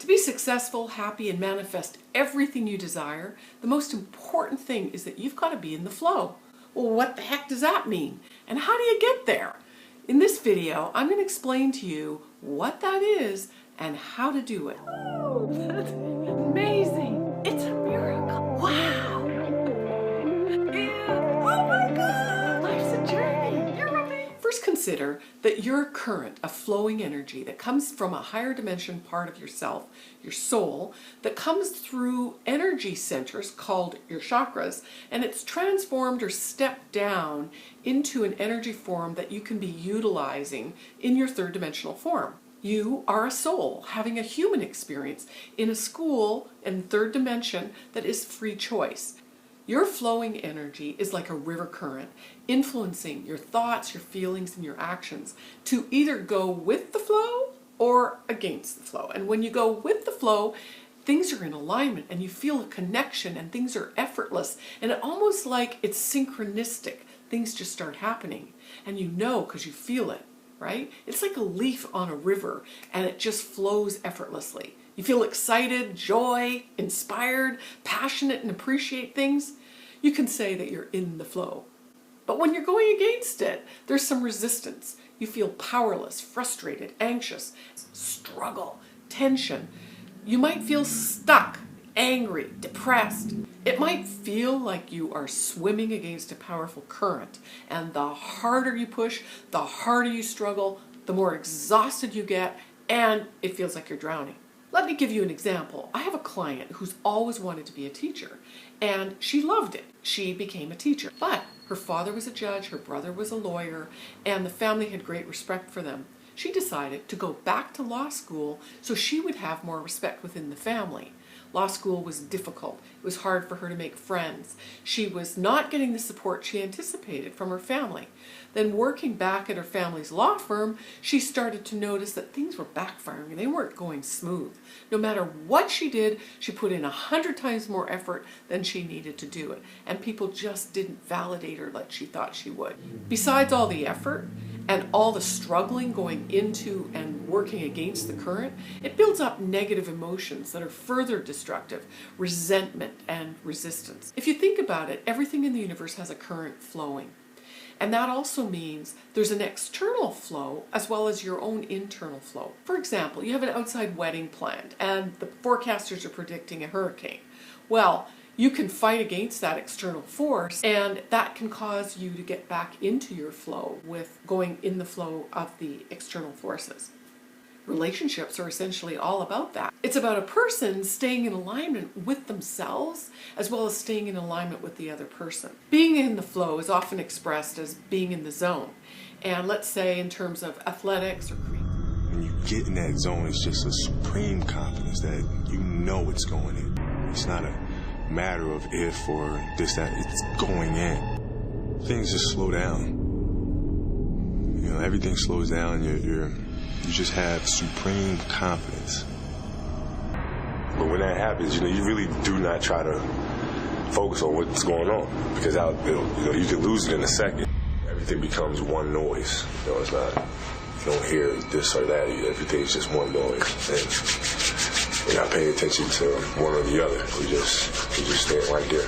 To be successful, happy, and manifest everything you desire, the most important thing is that you've got to be in the flow. Well, what the heck does that mean? And how do you get there? In this video, I'm going to explain to you what that is and how to do it. Oh, that's amazing. It's a miracle. Wow. Yeah. Oh my God. Life's a journey. You're amazing. First, consider that you're a current, a flowing energy that comes from a higher dimension part of yourself, your soul, that comes through energy centers called your chakras, and it's transformed or stepped down into an energy form that you can be utilizing in your third dimensional form. You are a soul having a human experience in a school in third dimension that is free choice. Your flowing energy is like a river current, influencing your thoughts, your feelings, and your actions to either go with the flow or against the flow. And when you go with the flow, things are in alignment and you feel a connection and things are effortless and almost like it's synchronistic. Things just start happening and you know because you feel it, right? It's like a leaf on a river and it just flows effortlessly. You feel excited, joy, inspired, passionate, and appreciate things. You can say that you're in the flow. But when you're going against it, there's some resistance. You feel powerless, frustrated, anxious, struggle, tension. You might feel stuck, angry, depressed. It might feel like you are swimming against a powerful current. And the harder you push, the harder you struggle, the more exhausted you get, and it feels like you're drowning. Let me give you an example. I have a client who's always wanted to be a teacher, and she loved it. She became a teacher, but her father was a judge, her brother was a lawyer, and the family had great respect for them. She decided to go back to law school so she would have more respect within the family. Law school was difficult. It was hard for her to make friends. She was not getting the support she anticipated from her family. Then working back at her family's law firm, she started to notice that things were backfiring and they weren't going smooth. No matter what she did, she put in 100 times more effort than she needed to do it. And people just didn't validate her like she thought she would. Besides all the effort, and all the struggling going into and working against the current, it builds up negative emotions that are further destructive, resentment and resistance. If you think about it, everything in the universe has a current flowing. And that also means there's an external flow as well as your own internal flow. For example, you have an outside wedding planned and the forecasters are predicting a hurricane. Well, you can fight against that external force and that can cause you to get back into your flow with going in the flow of the external forces. Relationships are essentially all about that. It's about a person staying in alignment with themselves as well as staying in alignment with the other person. Being in the flow is often expressed as being in the zone. And let's say in terms of athletics or creativity. When you get in that zone, it's just a supreme confidence that you know it's going in. It's not a matter of if or this, that, it's going in. Things just slow down. You know, everything slows down. You just have supreme confidence. But when that happens, you really do not try to focus on what's going on because you can lose it in a second. Everything becomes one noise. It's not. You don't hear this or that. Everything's just one noise. And we're not paying attention to one or the other. We just stand right there.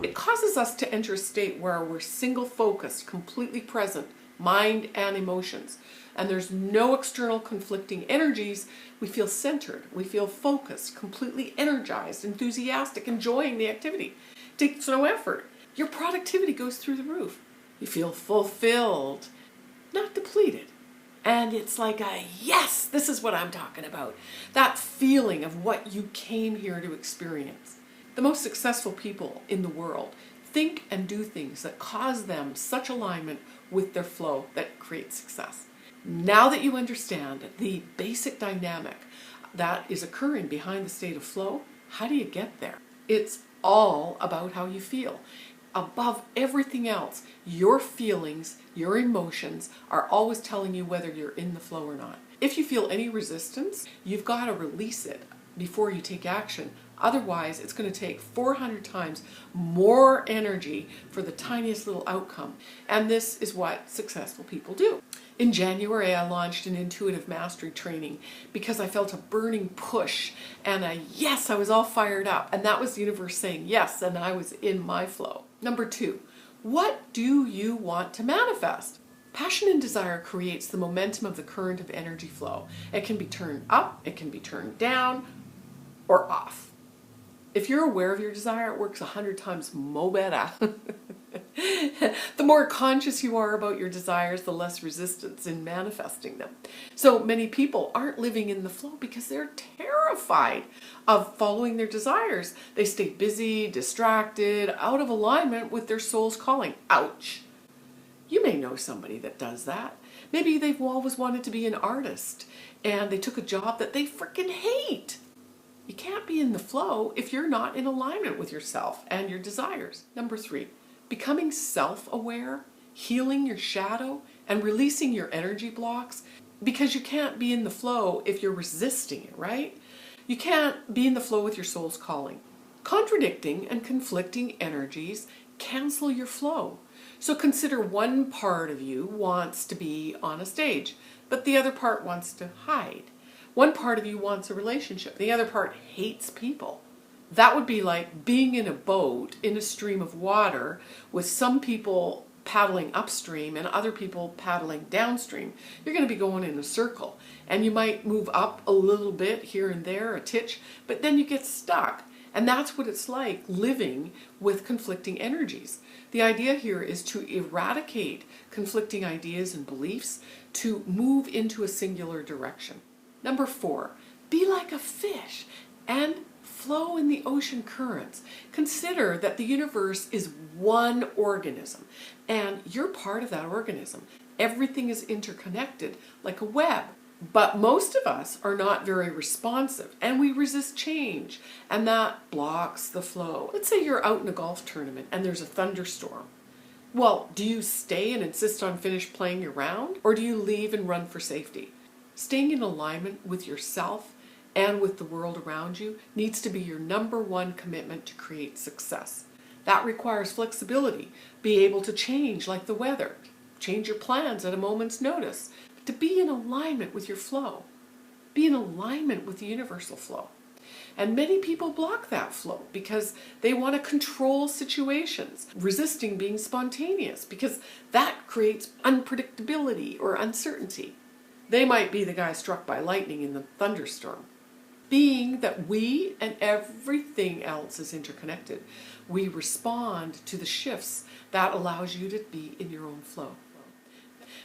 It causes us to enter a state where we're single focused, completely present, mind and emotions. And there's no external conflicting energies. We feel centered, we feel focused, completely energized, enthusiastic, enjoying the activity. It takes no effort. Your productivity goes through the roof. You feel fulfilled, not depleted. And it's like a yes, this is what I'm talking about. That feeling of what you came here to experience. The most successful people in the world think and do things that cause them such alignment with their flow that creates success. Now that you understand the basic dynamic that is occurring behind the state of flow, how do you get there? It's all about how you feel. Above everything else, your feelings, your emotions are always telling you whether you're in the flow or not. If you feel any resistance, you've got to release it before you take action. Otherwise, it's going to take 400 times more energy for the tiniest little outcome. And this is what successful people do. In January, I launched an intuitive mastery training because I felt a burning push and a yes, I was all fired up. And that was the universe saying yes, and I was in my flow. Number 2, what do you want to manifest? Passion and desire creates the momentum of the current of energy flow. It can be turned up, it can be turned down, or off. If you're aware of your desire, it works 100 times more better. The more conscious you are about your desires, the less resistance in manifesting them. So many people aren't living in the flow because they're terrified of following their desires. They stay busy, distracted, out of alignment with their soul's calling. Ouch. You may know somebody that does that. Maybe they've always wanted to be an artist and they took a job that they freaking hate. You can't be in the flow if you're not in alignment with yourself and your desires. Number 3, becoming self-aware, healing your shadow, and releasing your energy blocks, because you can't be in the flow if you're resisting it, right? You can't be in the flow with your soul's calling. Contradicting and conflicting energies cancel your flow. So consider one part of you wants to be on a stage, but the other part wants to hide. One part of you wants a relationship, the other part hates people. That would be like being in a boat in a stream of water with some people paddling upstream and other people paddling downstream. You're going to be going in a circle, and you might move up a little bit here and there, a titch, but then you get stuck. And that's what it's like living with conflicting energies. The idea here is to eradicate conflicting ideas and beliefs to move into a singular direction. Number 4, be like a fish and flow in the ocean currents. Consider that the universe is one organism and you're part of that organism. Everything is interconnected like a web. But most of us are not very responsive and we resist change, and that blocks the flow. Let's say you're out in a golf tournament and there's a thunderstorm. Well, do you stay and insist on finish playing your round, or do you leave and run for safety? Staying in alignment with yourself and with the world around you needs to be your number 1 commitment to create success. That requires flexibility, be able to change like the weather, change your plans at a moment's notice, to be in alignment with your flow, be in alignment with the universal flow. And many people block that flow because they want to control situations, resisting being spontaneous because that creates unpredictability or uncertainty. They might be the guy struck by lightning in the thunderstorm. Being that we and everything else is interconnected, we respond to the shifts that allows you to be in your own flow.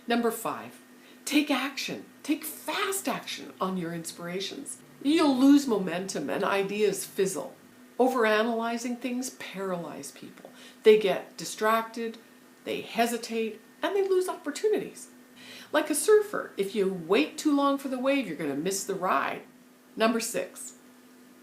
Number 5, take action. Take fast action on your inspirations. You'll lose momentum and ideas fizzle. Overanalyzing things paralyze people. They get distracted, they hesitate, and they lose opportunities. Like a surfer, if you wait too long for the wave, you're going to miss the ride. Number 6,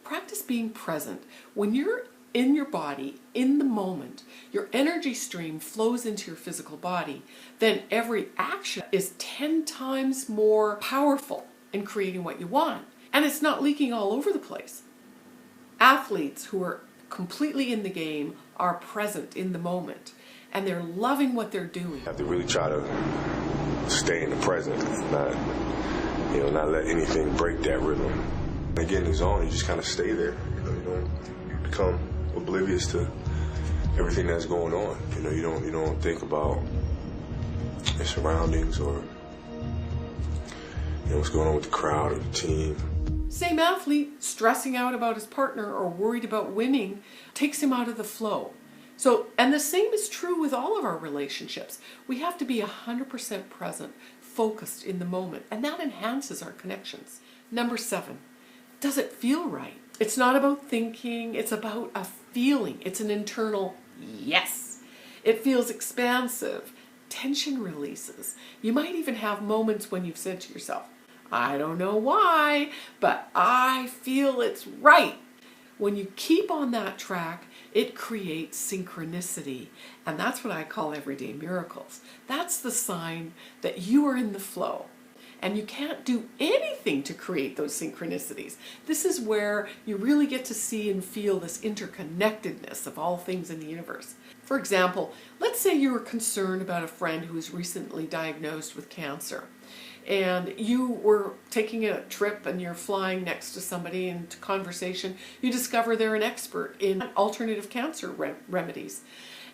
practice being present. When you're in your body, in the moment, your energy stream flows into your physical body, then every action is 10 times more powerful in creating what you want. And it's not leaking all over the place. Athletes who are completely in the game are present in the moment, and they're loving what they're doing. You have to really try to stay in the present, not let anything break that rhythm. Again, in the zone, you just kind of stay there. You don't become oblivious to everything that's going on. You don't think about your surroundings or what's going on with the crowd or the team. Same athlete stressing out about his partner or worried about winning takes him out of the flow. So, and the same is true with all of our relationships. We have to be 100% present, focused in the moment, and that enhances our connections. Number 7, does it feel right? It's not about thinking, it's about a feeling. It's an internal yes. It feels expansive. Tension releases. You might even have moments when you've said to yourself, I don't know why, but I feel it's right. When you keep on that track, it creates synchronicity. And that's what I call everyday miracles. That's the sign that you are in the flow. And you can't do anything to create those synchronicities. This is where you really get to see and feel this interconnectedness of all things in the universe. For example, let's say you were concerned about a friend who was recently diagnosed with cancer, and you were taking a trip and you're flying next to somebody, and to conversation you discover they're an expert in alternative cancer remedies.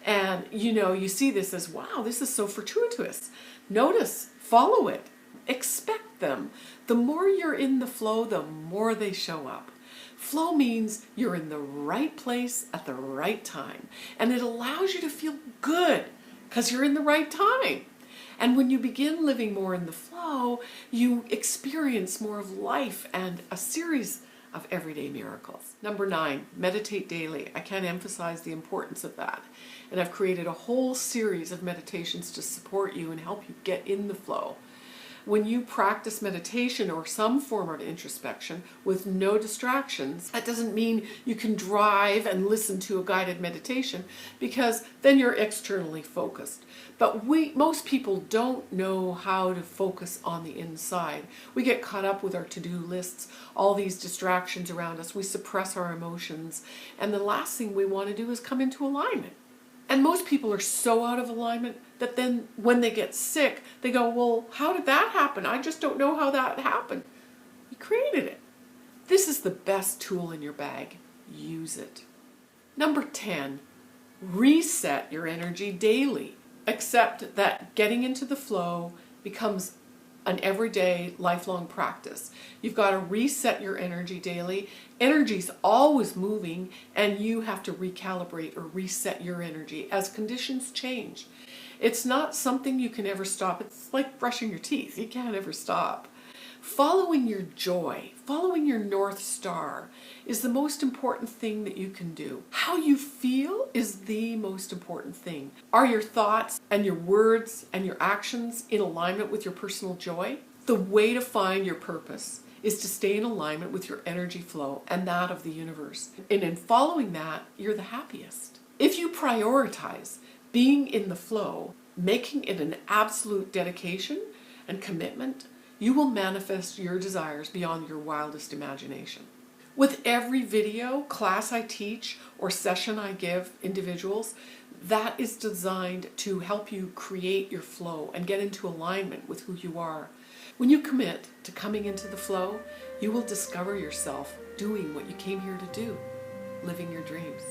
And you see this as, wow, this is so fortuitous. Notice, follow it, expect them. The more you're in the flow, the more they show up. Flow means you're in the right place at the right time, and it allows you to feel good because you're in the right time. And when you begin living more in the flow, you experience more of life and a series of everyday miracles. Number 9, meditate daily. I can't emphasize the importance of that. And I've created a whole series of meditations to support you and help you get in the flow. When you practice meditation or some form of introspection with no distractions, that doesn't mean you can drive and listen to a guided meditation, because then you're externally focused. But most people don't know how to focus on the inside. We get caught up with our to-do lists, all these distractions around us. We suppress our emotions, and the last thing we want to do is come into alignment. And most people are so out of alignment that then when they get sick, they go, well, how did that happen? I just don't know how that happened. You created it. This is the best tool in your bag. Use it. Number 10, reset your energy daily. Accept that getting into the flow becomes an everyday, lifelong practice. You've got to reset your energy daily. Energy's always moving, and you have to recalibrate or reset your energy as conditions change. It's not something you can ever stop. It's like brushing your teeth. You can't ever stop. Following your joy, following your North Star is the most important thing that you can do. How you feel is the most important thing. Are your thoughts and your words and your actions in alignment with your personal joy? The way to find your purpose is to stay in alignment with your energy flow and that of the universe. And in following that, you're the happiest. If you prioritize being in the flow, making it an absolute dedication and commitment, you will manifest your desires beyond your wildest imagination. With every video, class I teach, or session I give individuals, that is designed to help you create your flow and get into alignment with who you are. When you commit to coming into the flow, you will discover yourself doing what you came here to do, living your dreams.